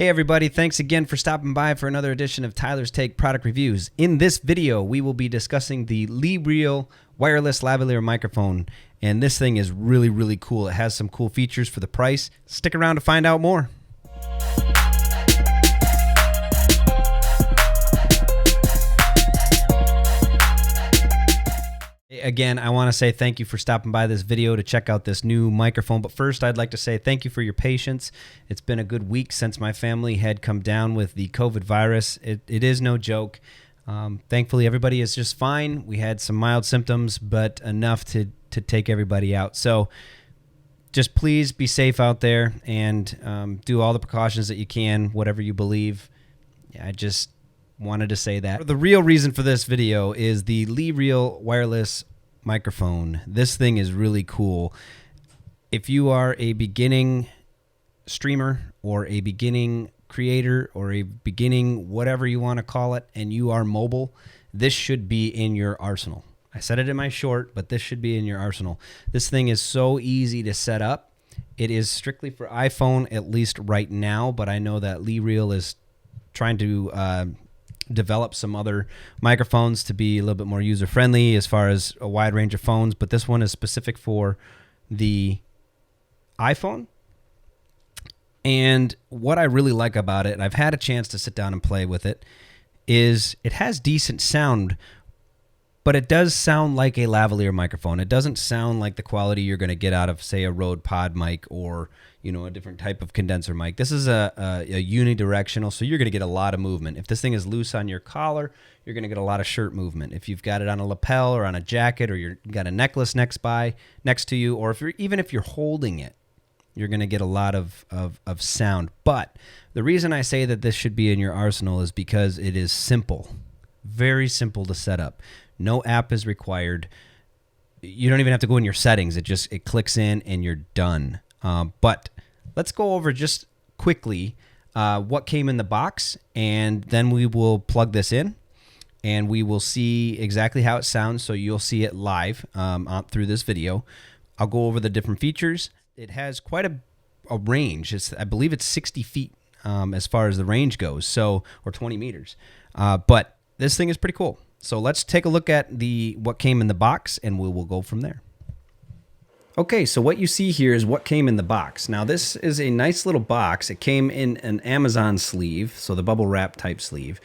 Hey everybody, thanks again for stopping by for another edition of Tyler's Take Product Reviews. In this video, we will be discussing the Leereel Wireless Lavalier Microphone, and this thing is really cool. It has some cool features for the price. Stick around to find out more. Again, I want to say thank you for stopping by this video to check out this new microphone. But first, I'd like to say thank you for your patience. It's been a good week since my family had come down with the COVID virus. It is no joke. Thankfully, everybody is just fine. We had some mild symptoms, but enough to take everybody out. So just please be safe out there and do all the precautions that you can, whatever you believe. Yeah, I just wanted to say that. The real reason for this video is the Leereel Wireless Microphone. This thing is really cool. If you are a beginning streamer or a beginning creator or a beginning whatever you want to call it, and you are mobile, this should be in your arsenal. I said it in my short, but this should be in your arsenal. This thing is so easy to set up. It is strictly for iPhone, at least right now, but I know that Leereel is trying to develop some other microphones to be a little bit more user-friendly as far as a wide range of phones, but this one is specific for the iPhone. And what I really like about it, and I've had a chance to sit down and play with it, is it has decent sound, but it does sound like a lavalier microphone. It doesn't sound like the quality you're going to get out of, say, a Rode Pod mic or, you know, a different type of condenser mic. This is a unidirectional, so you're going to get a lot of movement. If this thing is loose on your collar, you're going to get a lot of shirt movement. If you've got it on a lapel or on a jacket, or you've got a necklace next to you, or even if you're holding it, you're going to get a lot of sound. But the reason I say that this should be in your arsenal is because it is simple, very simple to set up. No app is required. You don't even have to go in your settings. It clicks in and you're done. But let's go over just quickly what came in the box, and then we will plug this in and we will see exactly how it sounds, so you'll see it live through this video. I'll go over the different features. It has quite a range. I believe it's 60 feet as far as the range goes, or 20 meters. But this thing is pretty cool. So let's take a look at what came in the box, and we will go from there. Okay, so what you see here is what came in the box. Now, this is a nice little box. It came in an Amazon sleeve, so the bubble wrap type sleeve.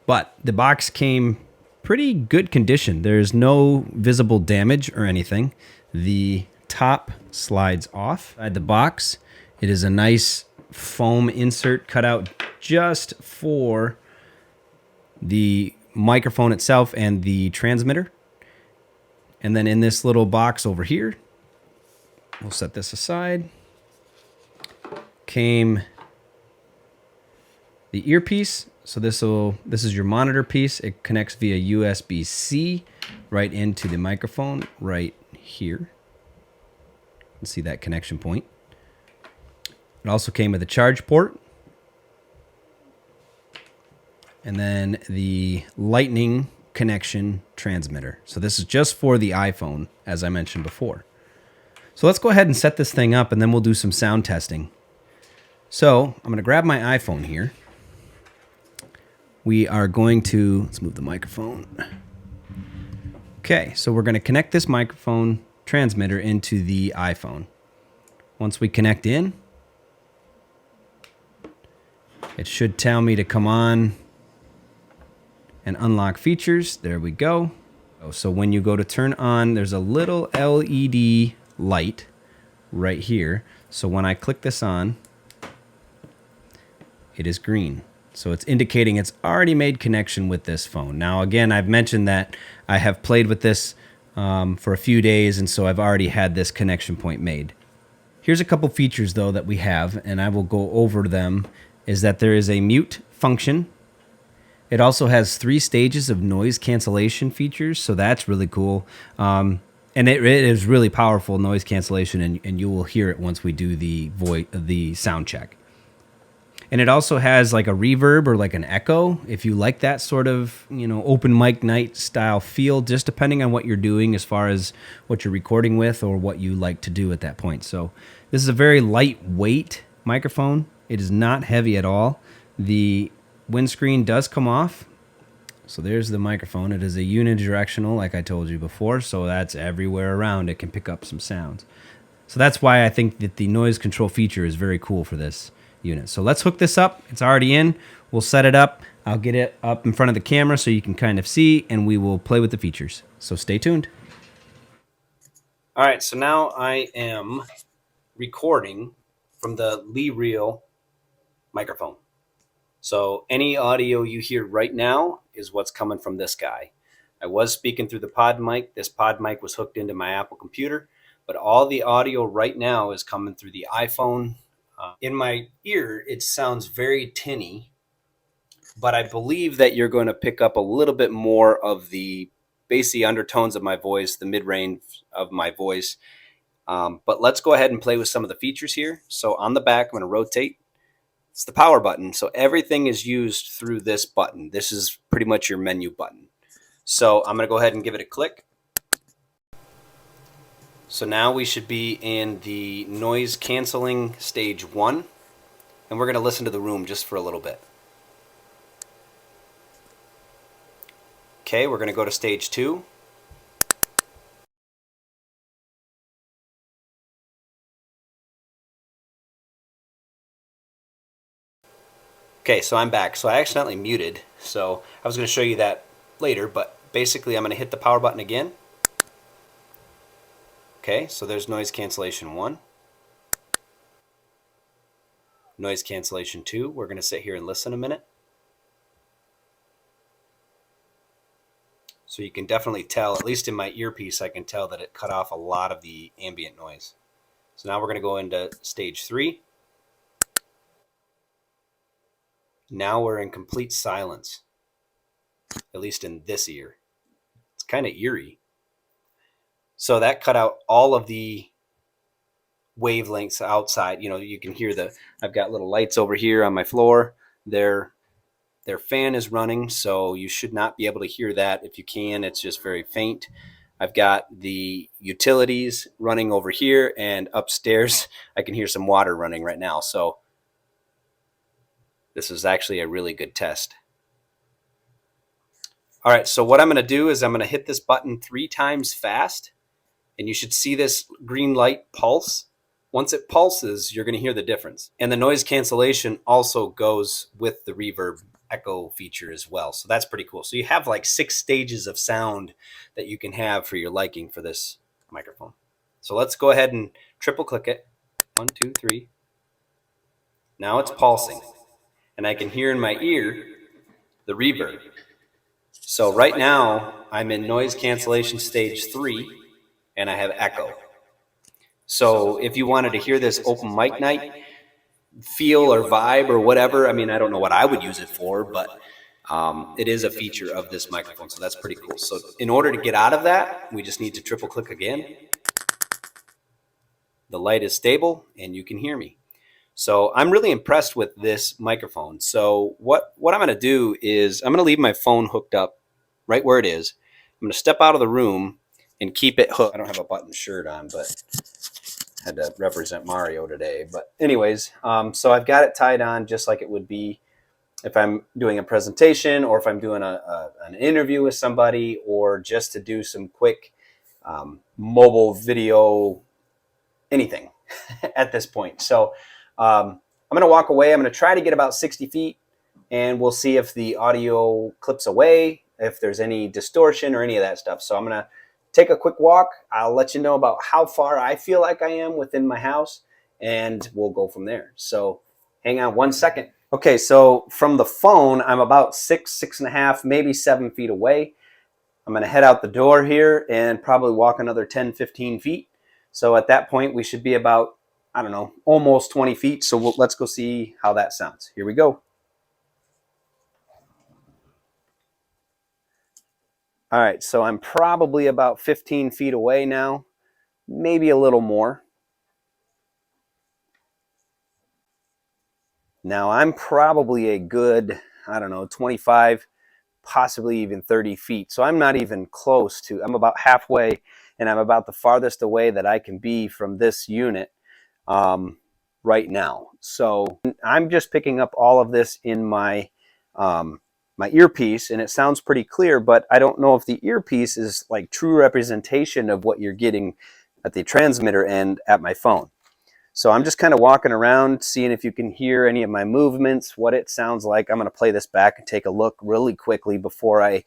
But the box came pretty good condition. There's no visible damage or anything. The top slides off. Inside the box, it is a nice foam insert cut out just for the microphone itself and the transmitter. And then in this little box over here, we'll set this aside, came the earpiece. So this is your monitor piece. It connects via USB-C right into the microphone right here. You can see that connection point. It also came with a charge port, and then the lightning connection transmitter. So this is just for the iPhone, as I mentioned before. So let's go ahead and set this thing up, and then we'll do some sound testing. So I'm going to grab my iPhone here. We are going to, let's move the microphone. Okay, so we're going to connect this microphone transmitter into the iPhone. Once we connect in, it should tell me to come on and unlock features. There we go. So when you go to turn on, there's a little LED light right here. So when I click this on, it is green. So it's indicating it's already made connection with this phone. Now, again, I've mentioned that I have played with this for a few days, and so I've already had this connection point made. Here's a couple features, though, that we have, and I will go over them, is that there is a mute function. It also has 3 stages of noise cancellation features, so that's really cool. And it is really powerful noise cancellation, and you will hear it once we do the sound check. And it also has like a reverb or like an echo, if you like that sort of, you know, open mic night style feel, just depending on what you're doing as far as what you're recording with or what you like to do at that point. So this is a very lightweight microphone. It is not heavy at all. The windscreen does come off. So there's the microphone. It is a unidirectional, like I told you before, so that's everywhere around. It can pick up some sounds. So that's why I think that the noise control feature is very cool for this unit. So let's hook this up. It's already in. We'll set it up. I'll get it up in front of the camera so you can kind of see, and we will play with the features. So stay tuned. All right, so now I am recording from the Leereel microphone. So any audio you hear right now is what's coming from this guy. I was speaking through the pod mic. This pod mic was hooked into my Apple computer, but all the audio right now is coming through the iPhone. In my ear, it sounds very tinny, but I believe that you're going to pick up a little bit more of the bassy undertones of my voice, the mid-range of my voice. But let's go ahead and play with some of the features here. So on the back, I'm going to rotate. It's the power button. So everything is used through this button. This is pretty much your menu button. So I'm going to go ahead and give it a click. So now we should be in the noise canceling stage 1. And we're going to listen to the room just for a little bit. Okay, we're going to go to stage 2. Okay, so I'm back. So I accidentally muted. So I was going to show you that later, but basically I'm going to hit the power button again. Okay, so there's noise cancellation 1. Noise cancellation 2. We're going to sit here and listen a minute. So you can definitely tell, at least in my earpiece, I can tell that it cut off a lot of the ambient noise. So now we're going to go into stage 3. Now we're in complete silence, at least in this ear. It's kind of eerie. So that cut out all of the wavelengths outside. You know, you can hear I've got little lights over here on my floor. Their fan is running, so you should not be able to hear that. If you can, it's just very faint. I've got the utilities running over here, and upstairs I can hear some water running right now. So this is actually a really good test. All right, so what I'm going to do is I'm going to hit this button 3 times fast, and you should see this green light pulse. Once it pulses, you're going to hear the difference. And the noise cancellation also goes with the Reverb Echo feature as well. So that's pretty cool. So you have like 6 stages of sound that you can have for your liking for this microphone. So let's go ahead and triple click it. 1, 2, 3. Now it's pulsing. And I can hear in my ear the reverb. So right now I'm in noise cancellation stage 3 and I have echo. So if you wanted to hear this open mic night feel or vibe or whatever, I mean, I don't know what I would use it for, but it is a feature of this microphone. So that's pretty cool. So in order to get out of that, we just need to triple click again. The light is stable and you can hear me. So I'm really impressed with this microphone. So what I'm going to do is I'm going to leave my phone hooked up right where it is. I'm going to step out of the room and keep it hooked. I don't have a button shirt on, but had to represent Mario today. But anyways, so I've got it tied on just like it would be if I'm doing a presentation or if I'm doing an interview with somebody or just to do some quick mobile video, anything at this point. So I'm going to walk away. I'm going to try to get about 60 feet and we'll see if the audio clips away, if there's any distortion or any of that stuff. So I'm going to take a quick walk. I'll let you know about how far I feel like I am within my house and we'll go from there. So hang on 1 second. Okay, so from the phone, I'm about 6.5, maybe 7 feet away. I'm going to head out the door here and probably walk another 10, 15 feet. So at that point, we should be about, I don't know, almost 20 feet. So let's go see how that sounds. Here we go. All right, so I'm probably about 15 feet away now, maybe a little more. Now I'm probably a good, I don't know, 25, possibly even 30 feet. So I'm not even close to, I'm about halfway and I'm about the farthest away that I can be from this unit. right now. So I'm just picking up all of this in my my earpiece, and it sounds pretty clear, but I don't know if the earpiece is like true representation of what you're getting at the transmitter end at my phone. So I'm just kind of walking around, seeing if you can hear any of my movements, what it sounds like. I'm going to play this back and take a look really quickly before I,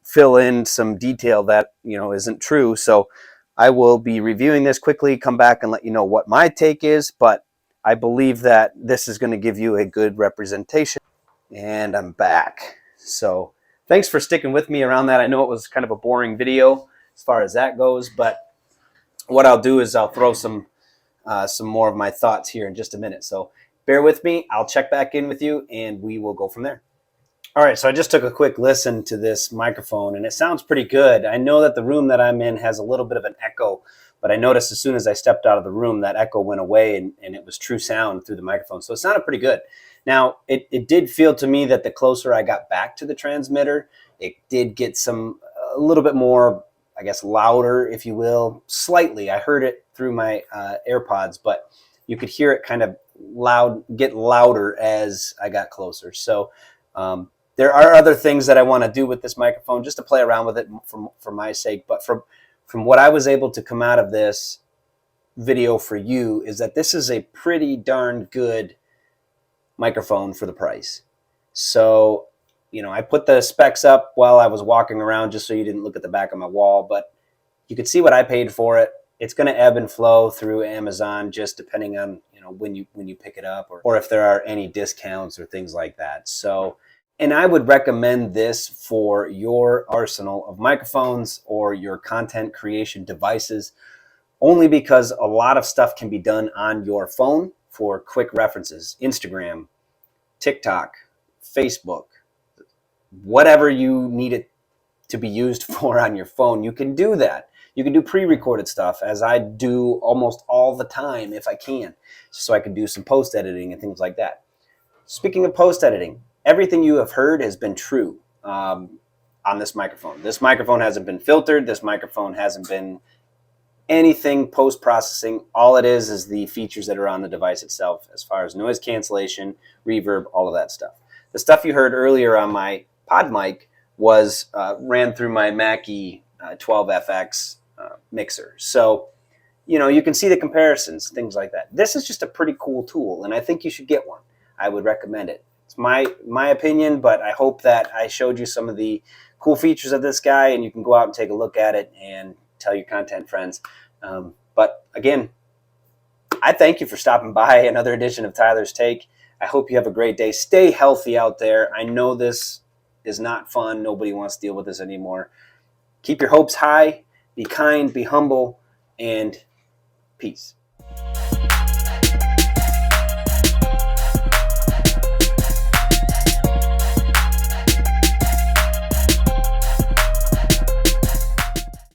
fill in some detail that, isn't true. So I will be reviewing this quickly, come back and let you know what my take is, but I believe that this is going to give you a good representation. And I'm back. So thanks for sticking with me around that. I know it was kind of a boring video as far as that goes, but what I'll do is I'll throw some more of my thoughts here in just a minute. So bear with me. I'll check back in with you and we will go from there. All right, so I just took a quick listen to this microphone and it sounds pretty good. I know that the room that I'm in has a little bit of an echo, but I noticed as soon as I stepped out of the room, that echo went away and it was true sound through the microphone. So it sounded pretty good. Now, it did feel to me that the closer I got back to the transmitter, it did get a little bit more, I guess, louder, if you will, slightly. I heard it through my AirPods, but you could hear it kind of get louder as I got closer. So there are other things that I want to do with this microphone just to play around with it for my sake. But from what I was able to come out of this video for you is that this is a pretty darn good microphone for the price. So, I put the specs up while I was walking around just so you didn't look at the back of my wall, but you could see what I paid for it. It's going to ebb and flow through Amazon just depending on, when you pick it up or if there are any discounts or things like that. So, and I would recommend this for your arsenal of microphones or your content creation devices, only because a lot of stuff can be done on your phone for quick references. Instagram, TikTok, Facebook, whatever you need it to be used for on your phone, you can do that. You can do pre-recorded stuff, as I do almost all the time if I can, so I can do some post-editing and things like that. Speaking of post-editing, everything you have heard has been true on this microphone. This microphone hasn't been filtered. This microphone hasn't been anything post-processing. All it is the features that are on the device itself as far as noise cancellation, reverb, all of that stuff. The stuff you heard earlier on my pod mic was ran through my Mackie 12FX mixer. So, you can see the comparisons, things like that. This is just a pretty cool tool, and I think you should get one. I would recommend it. It's my opinion, but I hope that I showed you some of the cool features of this guy, and you can go out and take a look at it and tell your content friends. But again, I thank you for stopping by another edition of Tyler's Take. I hope you have a great day. Stay healthy out there. I know this is not fun. Nobody wants to deal with this anymore. Keep your hopes high. Be kind, be humble, and peace.